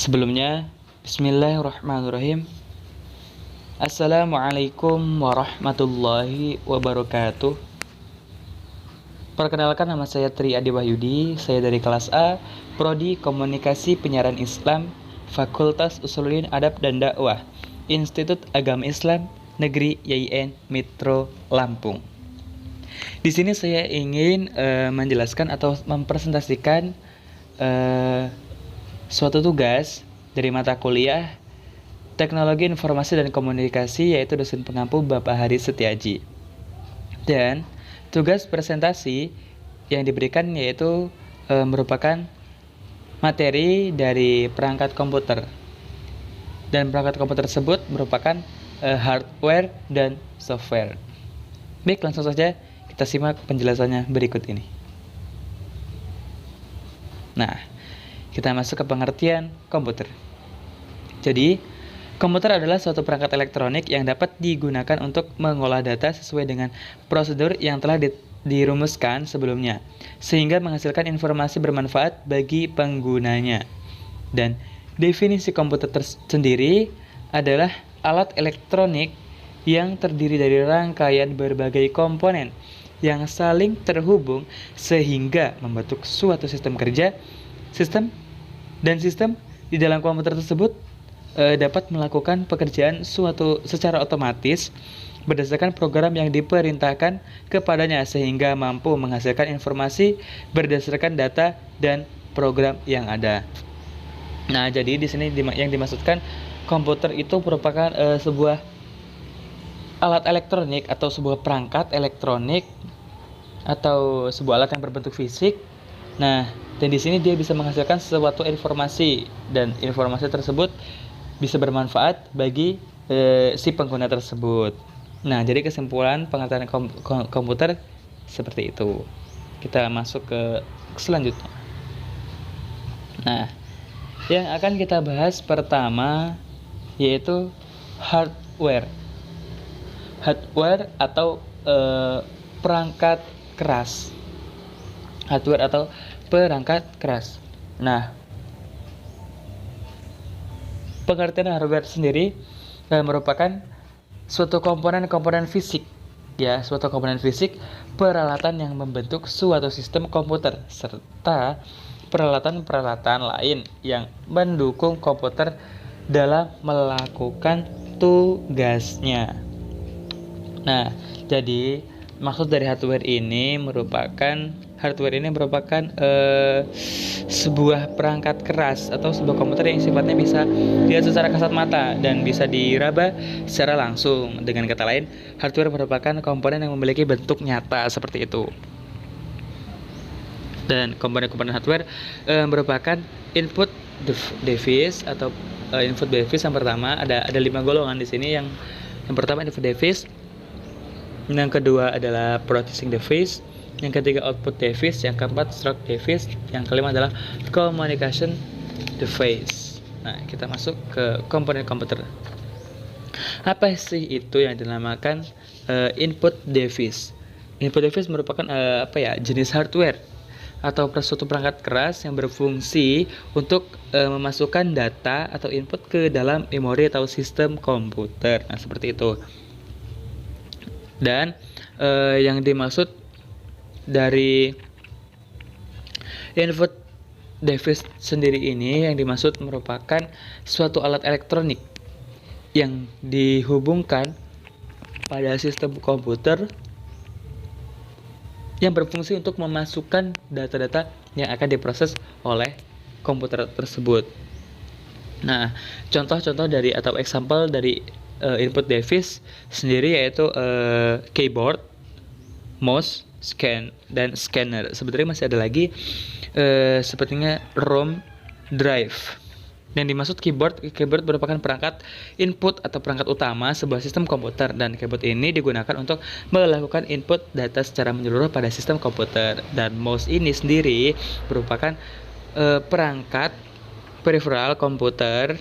Sebelumnya, bismillahirrahmanirrahim. Assalamualaikum warahmatullahi wabarakatuh. Perkenalkan, nama saya Tri Adi Wahyudi. Saya dari kelas A, Prodi Komunikasi Penyiaran Islam, Fakultas Usuluddin Adab dan Dakwah, Institut Agama Islam Negeri YIN Metro Lampung. Di sini saya ingin menjelaskan atau mempresentasikan suatu tugas dari mata kuliah Teknologi Informasi dan Komunikasi, yaitu dosen pengampu Bapak Haris Setiaji. Dan tugas presentasi yang diberikan yaitu merupakan materi dari perangkat komputer. Dan perangkat komputer tersebut merupakan hardware dan software. Baik, langsung saja kita simak penjelasannya berikut ini. Nah, kita masuk ke pengertian komputer. Jadi, komputer adalah suatu perangkat elektronik yang dapat digunakan untuk mengolah data sesuai dengan prosedur yang telah dirumuskan sebelumnya, sehingga menghasilkan informasi bermanfaat bagi penggunanya. Dan definisi komputer sendiri adalah alat elektronik yang terdiri dari rangkaian berbagai komponen yang saling terhubung sehingga membentuk suatu sistem kerja. Sistem di dalam komputer tersebut dapat melakukan pekerjaan secara otomatis berdasarkan program yang diperintahkan kepadanya, sehingga mampu menghasilkan informasi berdasarkan data dan program yang ada. Nah, jadi di sini yang dimaksudkan komputer itu merupakan sebuah alat elektronik atau sebuah perangkat elektronik atau sebuah alat yang berbentuk fisik. Nah, dan di sini dia bisa menghasilkan suatu informasi, dan informasi tersebut bisa bermanfaat bagi si pengguna tersebut. Nah, jadi kesimpulan pengertian komputer seperti itu. Kita masuk ke selanjutnya. Nah, yang akan kita bahas pertama yaitu hardware. Hardware atau perangkat keras. Hardware atau perangkat keras. Nah, pengertian hardware sendiri merupakan suatu komponen fisik, ya, suatu komponen fisik, peralatan yang membentuk suatu sistem komputer, serta peralatan-peralatan lain yang mendukung komputer dalam melakukan tugasnya. Nah, jadi maksud dari hardware ini merupakan sebuah perangkat keras atau sebuah komputer yang sifatnya bisa dilihat secara kasat mata dan bisa diraba secara langsung. Dengan kata lain, hardware merupakan komponen yang memiliki bentuk nyata seperti itu. Dan komponen-komponen hardware merupakan input device atau input device. Yang pertama ada 5 golongan di sini. Yang pertama input device, yang kedua adalah processing device, yang ketiga output device, yang keempat stroke device, yang kelima adalah communication device. Nah, kita masuk ke komponen komputer. Apa sih itu yang dinamakan input device? Input device merupakan jenis hardware atau suatu perangkat keras yang berfungsi untuk memasukkan data atau input ke dalam memori atau sistem komputer. Nah, seperti itu. Dan yang dimaksud dari input device sendiri ini, yang dimaksud merupakan suatu alat elektronik yang dihubungkan pada sistem komputer yang berfungsi untuk memasukkan data-data yang akan diproses oleh komputer tersebut. Nah, contoh-contoh dari atau example dari input device sendiri yaitu keyboard, mouse, dan scanner. Sebenarnya masih ada lagi sepertinya ROM drive. Yang dimaksud keyboard merupakan perangkat input atau perangkat utama sebuah sistem komputer, dan keyboard ini digunakan untuk melakukan input data secara menyeluruh pada sistem komputer. Dan mouse ini sendiri merupakan perangkat peripheral komputer,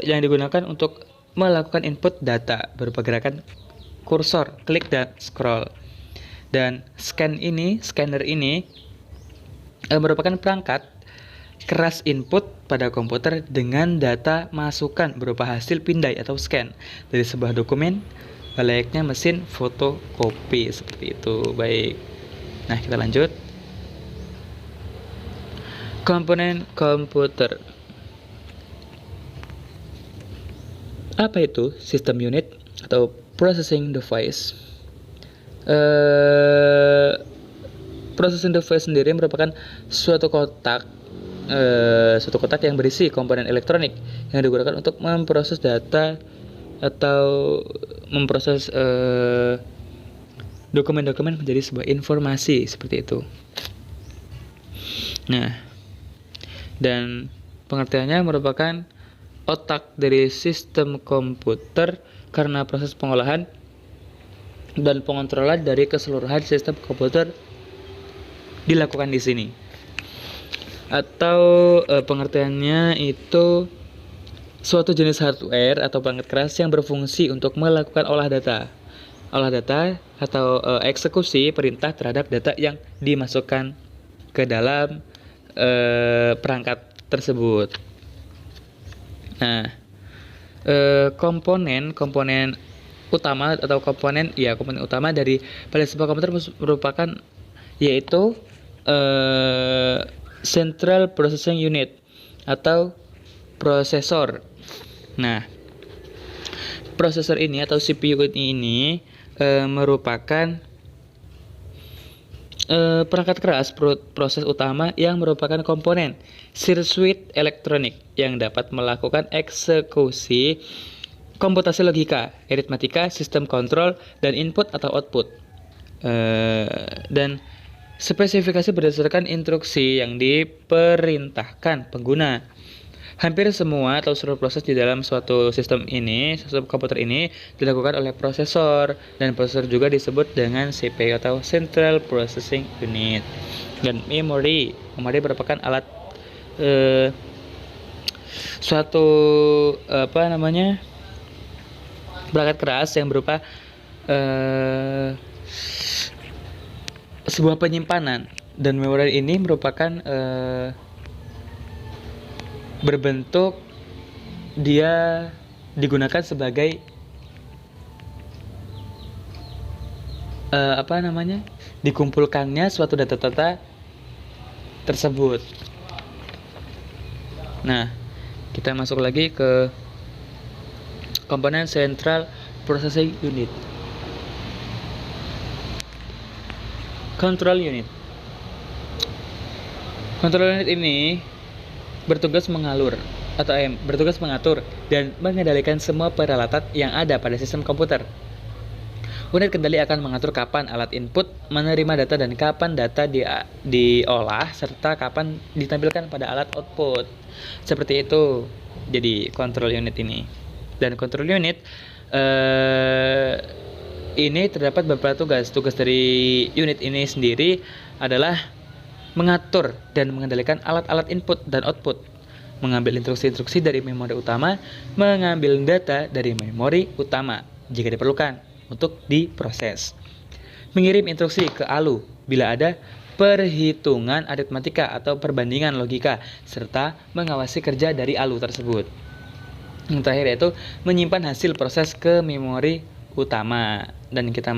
yang digunakan untuk melakukan input data berupa gerakan kursor, klik dan scroll. Dan scanner ini merupakan perangkat keras input pada komputer dengan data masukan berupa hasil pindai atau scan dari sebuah dokumen layaknya mesin fotokopi seperti itu. Baik. Nah, kita lanjut. Komponen komputer. Apa itu sistem unit atau processing device? Processing device sendiri merupakan suatu kotak yang berisi komponen elektronik yang digunakan untuk memproses data atau memproses dokumen-dokumen menjadi sebuah informasi seperti itu. Nah, dan pengertiannya merupakan otak dari sistem komputer karena proses pengolahan dan pengontrolan dari keseluruhan sistem komputer dilakukan di sini. Atau pengertiannya itu suatu jenis hardware atau perangkat keras yang berfungsi untuk melakukan olah data atau eksekusi perintah terhadap data yang dimasukkan ke dalam perangkat tersebut. Nah, komponen utama atau komponen utama dari pada sebuah komputer merupakan yaitu Central Processing Unit atau prosesor. Nah, prosesor ini atau CPU ini merupakan perangkat keras proses utama yang merupakan komponen sirkuit elektronik yang dapat melakukan eksekusi komputasi logika, aritmatika, sistem kontrol, dan input atau output. Dan spesifikasi berdasarkan instruksi yang diperintahkan pengguna. Hampir semua atau seluruh proses di dalam suatu sistem komputer ini dilakukan oleh prosesor, dan prosesor juga disebut dengan CPU atau Central Processing Unit. Dan memori merupakan alat perangkat keras yang berupa sebuah penyimpanan, dan memori ini merupakan berbentuk dia digunakan sebagai dikumpulkannya suatu data-data tersebut. Nah, kita masuk lagi ke komponen Central Processing Unit. Control Unit. Control Unit ini bertugas mengatur dan mengendalikan semua peralatan yang ada pada sistem komputer. Unit kendali akan mengatur kapan alat input menerima data dan kapan data diolah serta kapan ditampilkan pada alat output. Seperti itu. Jadi control unit ini. Dan control unit ini terdapat beberapa tugas. Tugas dari unit ini sendiri adalah mengatur dan mengendalikan alat-alat input dan output, mengambil instruksi-instruksi dari memori utama, mengambil data dari memori utama jika diperlukan untuk diproses, mengirim instruksi ke ALU bila ada perhitungan aritmatika atau perbandingan logika, serta mengawasi kerja dari ALU tersebut. Yang terakhir yaitu menyimpan hasil proses ke memori utama. Dan kita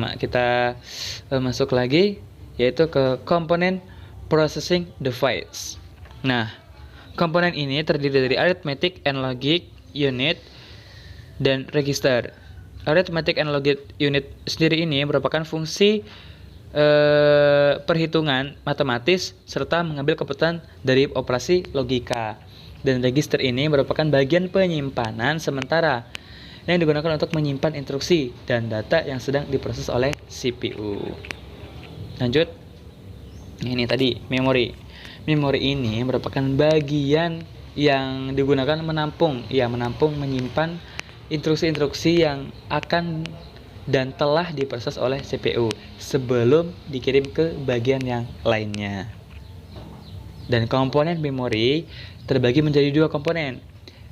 masuk lagi yaitu ke komponen processing device. Nah, komponen ini terdiri dari arithmetic and logic unit dan register. Arithmetic and logic unit sendiri ini merupakan fungsi perhitungan matematis serta mengambil keputusan dari operasi logika. Dan register ini merupakan bagian penyimpanan sementara yang digunakan untuk menyimpan instruksi dan data yang sedang diproses oleh CPU. Lanjut. Ini tadi memori. Memori ini merupakan bagian yang digunakan menyimpan instruksi-instruksi yang akan dan telah diproses oleh CPU sebelum dikirim ke bagian yang lainnya. Dan komponen memori terbagi menjadi dua komponen.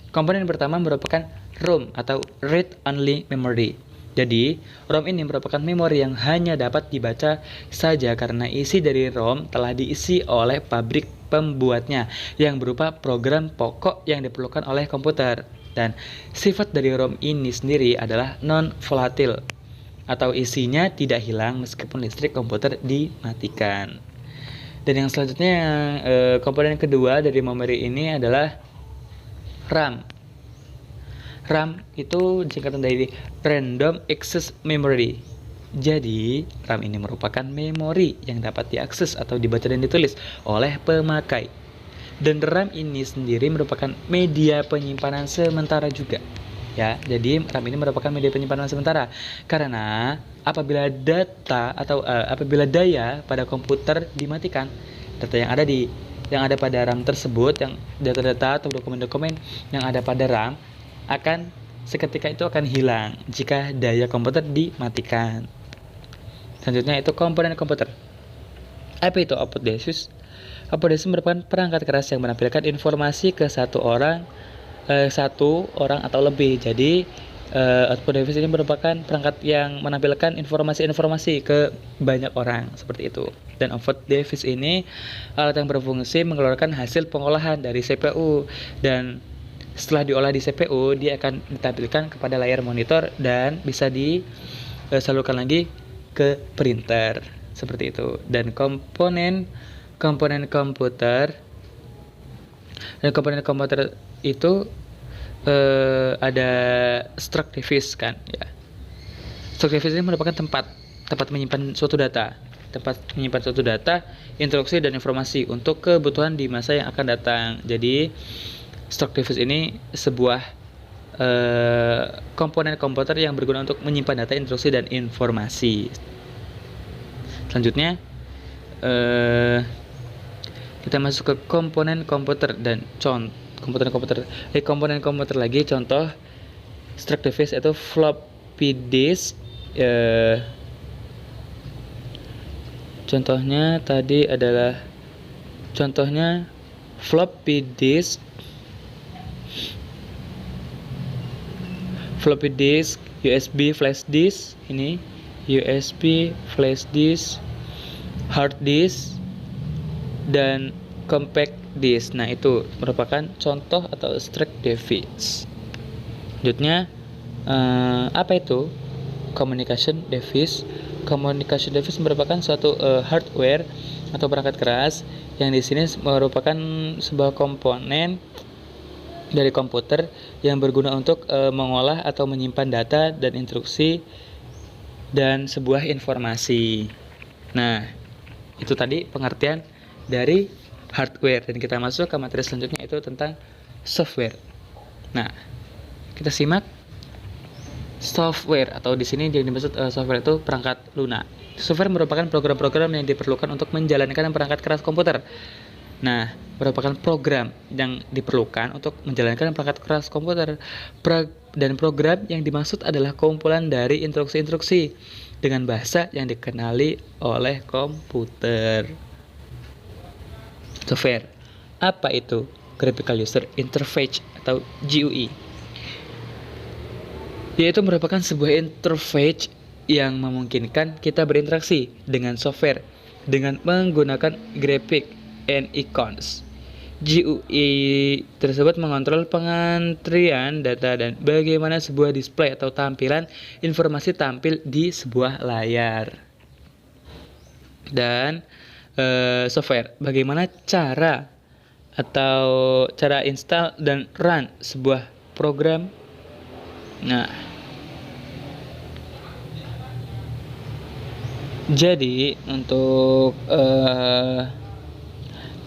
Komponen pertama merupakan ROM atau Read Only Memory, Jadi, ROM ini merupakan memori yang hanya dapat dibaca saja karena isi dari ROM telah diisi oleh pabrik pembuatnya yang berupa program pokok yang diperlukan oleh komputer. Dan sifat dari ROM ini sendiri adalah non-volatil atau isinya tidak hilang meskipun listrik komputer dimatikan. Dan yang selanjutnya, komponen kedua dari memori ini adalah RAM. RAM itu singkatan dari Random Access Memory. Jadi, RAM ini merupakan memori yang dapat diakses atau dibaca dan ditulis oleh pemakai. Dan RAM ini sendiri merupakan media penyimpanan sementara juga. Ya, jadi RAM ini merupakan media penyimpanan sementara karena apabila apabila daya pada komputer dimatikan, data yang ada pada RAM tersebut, yang data-data atau dokumen-dokumen yang ada pada RAM akan seketika itu akan hilang jika daya komputer dimatikan. Selanjutnya itu komponen komputer. Apa itu output device? Output device merupakan perangkat keras yang menampilkan informasi ke satu orang atau lebih. Jadi output device ini merupakan perangkat yang menampilkan informasi-informasi ke banyak orang seperti itu. Dan output device ini alat yang berfungsi mengeluarkan hasil pengolahan dari CPU, dan setelah diolah di CPU, dia akan ditampilkan kepada layar monitor dan bisa disalurkan lagi ke printer seperti itu. Dan komponen komputer itu ada struct device kan ya. Struct device ini merupakan tempat menyimpan suatu data, instruksi dan informasi untuk kebutuhan di masa yang akan datang. Jadi struct device ini sebuah komponen komputer yang berguna untuk menyimpan data, instruksi, dan informasi. Selanjutnya kita masuk ke komponen komputer dan komponen komputer lagi. Contoh struct device itu floppy disk. Contohnya floppy disk, USB flash disk, ini USB flash disk, hard disk, dan compact disk. Nah, itu merupakan contoh atau struct device. Selanjutnya, apa itu communication device? Communication device merupakan suatu hardware atau perangkat keras yang di sini merupakan sebuah komponen dari komputer yang berguna untuk mengolah atau menyimpan data dan instruksi dan sebuah informasi. Nah, itu tadi pengertian dari hardware, dan kita masuk ke materi selanjutnya, itu tentang software. Nah, kita simak software, atau di sini yang dimaksud software itu perangkat lunak. Software merupakan program-program yang diperlukan untuk menjalankan perangkat keras komputer. Nah, merupakan program yang diperlukan untuk menjalankan perangkat keras komputer. Dan program yang dimaksud adalah kumpulan dari instruksi-instruksi dengan bahasa yang dikenali oleh komputer. Software. Apa itu? Graphical User Interface atau GUI. Yaitu merupakan sebuah interface yang memungkinkan kita berinteraksi dengan software dengan menggunakan grafik and icons. GUI tersebut mengontrol pengantrian data dan bagaimana sebuah display atau tampilan informasi tampil di sebuah layar. Dan software, bagaimana cara install dan run sebuah program. Nah, jadi untuk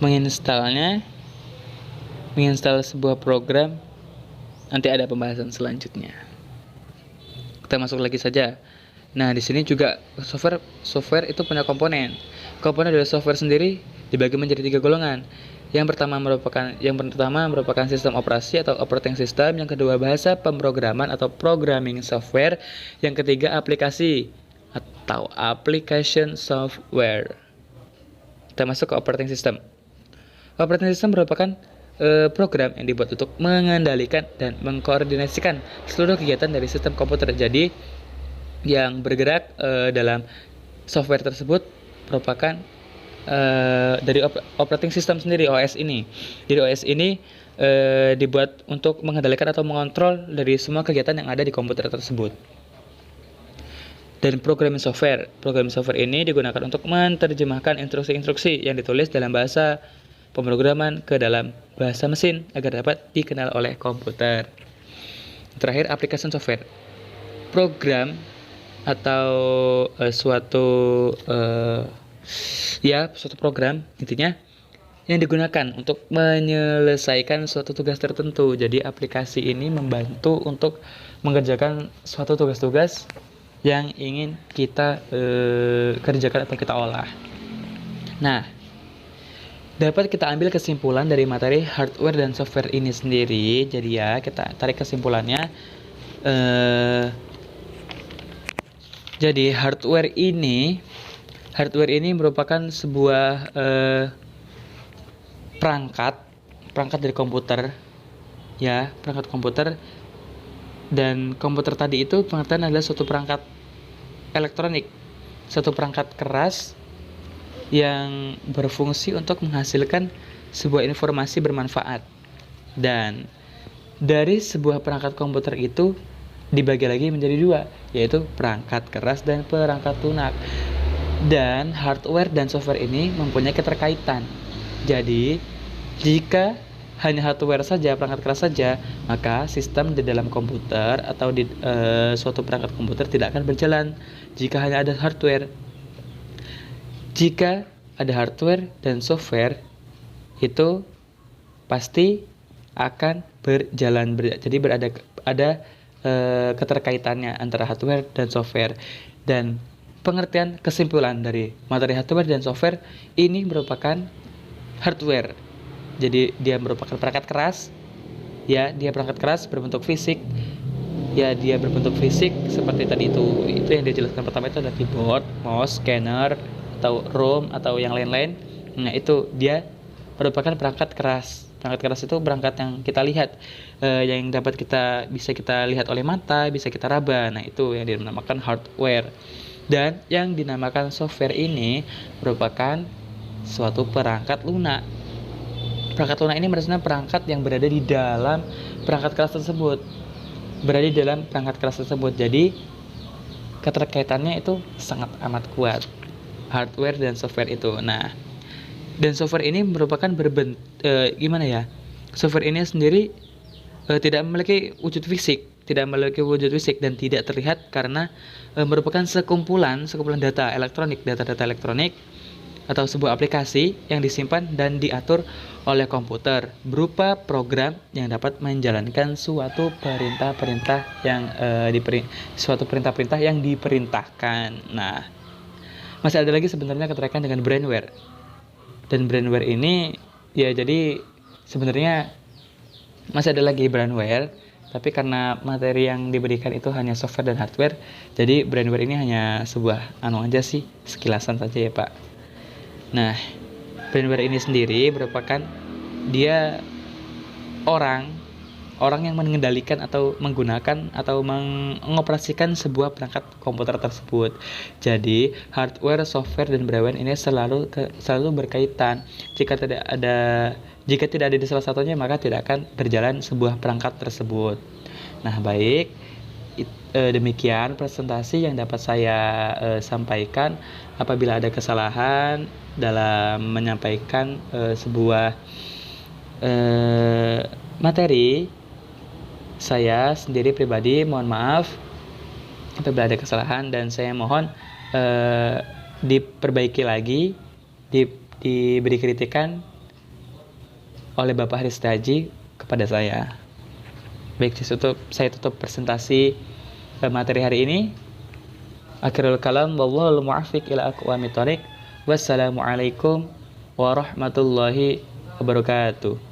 menginstal sebuah program nanti ada pembahasan selanjutnya. Kita masuk lagi saja. Nah, di sini juga software itu punya komponen. Komponen dari software sendiri dibagi menjadi 3 golongan. Yang pertama merupakan sistem operasi atau operating system, yang kedua bahasa pemrograman atau programming software, yang ketiga aplikasi atau application software. Kita masuk ke operating system. Operating system merupakan program yang dibuat untuk mengendalikan dan mengkoordinasikan seluruh kegiatan dari sistem komputer. Jadi yang bergerak dalam software tersebut merupakan dari operating system sendiri, OS ini. Jadi OS ini dibuat untuk mengendalikan atau mengontrol dari semua kegiatan yang ada di komputer tersebut. Dan programming software ini digunakan untuk menerjemahkan instruksi-instruksi yang ditulis dalam bahasa pemrograman ke dalam bahasa mesin agar dapat dikenal oleh komputer. Terakhir, application software. Program atau suatu program intinya yang digunakan untuk menyelesaikan suatu tugas tertentu. Jadi aplikasi ini membantu untuk mengerjakan suatu tugas-tugas yang ingin kita kerjakan atau kita olah. Nah, dapat kita ambil kesimpulan dari materi hardware dan software ini sendiri. Jadi ya, kita tarik kesimpulannya. Jadi hardware ini merupakan sebuah perangkat dari komputer, ya, perangkat komputer. Dan komputer tadi itu pengertian adalah suatu perangkat elektronik, suatu perangkat keras yang berfungsi untuk menghasilkan sebuah informasi bermanfaat. Dan dari sebuah perangkat komputer itu dibagi lagi menjadi dua, yaitu perangkat keras dan perangkat lunak. Dan hardware dan software ini mempunyai keterkaitan. Jadi jika hanya hardware saja, perangkat keras saja, maka sistem di dalam komputer atau di suatu perangkat komputer tidak akan berjalan jika hanya ada hardware. Jika ada hardware dan software, itu pasti akan berjalan. Jadi ada keterkaitannya antara hardware dan software. Dan pengertian kesimpulan dari materi hardware dan software ini merupakan hardware. Jadi dia merupakan perangkat keras, ya, dia perangkat keras berbentuk fisik, ya, dia berbentuk fisik seperti tadi itu yang dijelaskan pertama itu ada keyboard, mouse, scanner, atau ROM atau yang lain-lain. Nah, itu dia merupakan perangkat keras. Perangkat keras itu perangkat yang kita lihat, yang bisa kita lihat oleh mata, bisa kita raba. Nah, itu yang dinamakan hardware. Dan yang dinamakan software ini merupakan suatu perangkat lunak. Perangkat lunak ini maksudnya perangkat yang berada di dalam perangkat keras tersebut. Jadi keterkaitannya itu sangat amat kuat, hardware dan software itu. Nah, dan software ini merupakan software ini sendiri tidak memiliki wujud fisik dan tidak terlihat karena merupakan sekumpulan data elektronik atau sebuah aplikasi yang disimpan dan diatur oleh komputer berupa program yang dapat menjalankan suatu perintah-perintah yang diperintahkan. Nah, masih ada lagi sebenarnya keterkaitan dengan brainware. Dan brainware ini ya, jadi sebenarnya masih ada lagi brainware, tapi karena materi yang diberikan itu hanya software dan hardware, jadi brainware ini hanya sebuah aja sih, sekilasan saja ya Pak. Nah, brainware ini sendiri merupakan dia orang yang mengendalikan atau menggunakan atau mengoperasikan sebuah perangkat komputer tersebut. Jadi hardware, software, dan brainware ini selalu berkaitan. Jika tidak ada di salah satunya, maka tidak akan berjalan sebuah perangkat tersebut. Nah, baik, demikian presentasi yang dapat saya sampaikan. Apabila ada kesalahan dalam menyampaikan sebuah materi, saya sendiri pribadi mohon maaf apabila ada kesalahan, dan saya mohon diperbaiki lagi, diberi kritikan oleh Bapak Haristaji kepada saya. Baik, saya tutup presentasi materi hari ini. Akhirul kalam, wallahul muwaffiq ila aqwamit thoriq. Wassalamualaikum warahmatullahi wabarakatuh.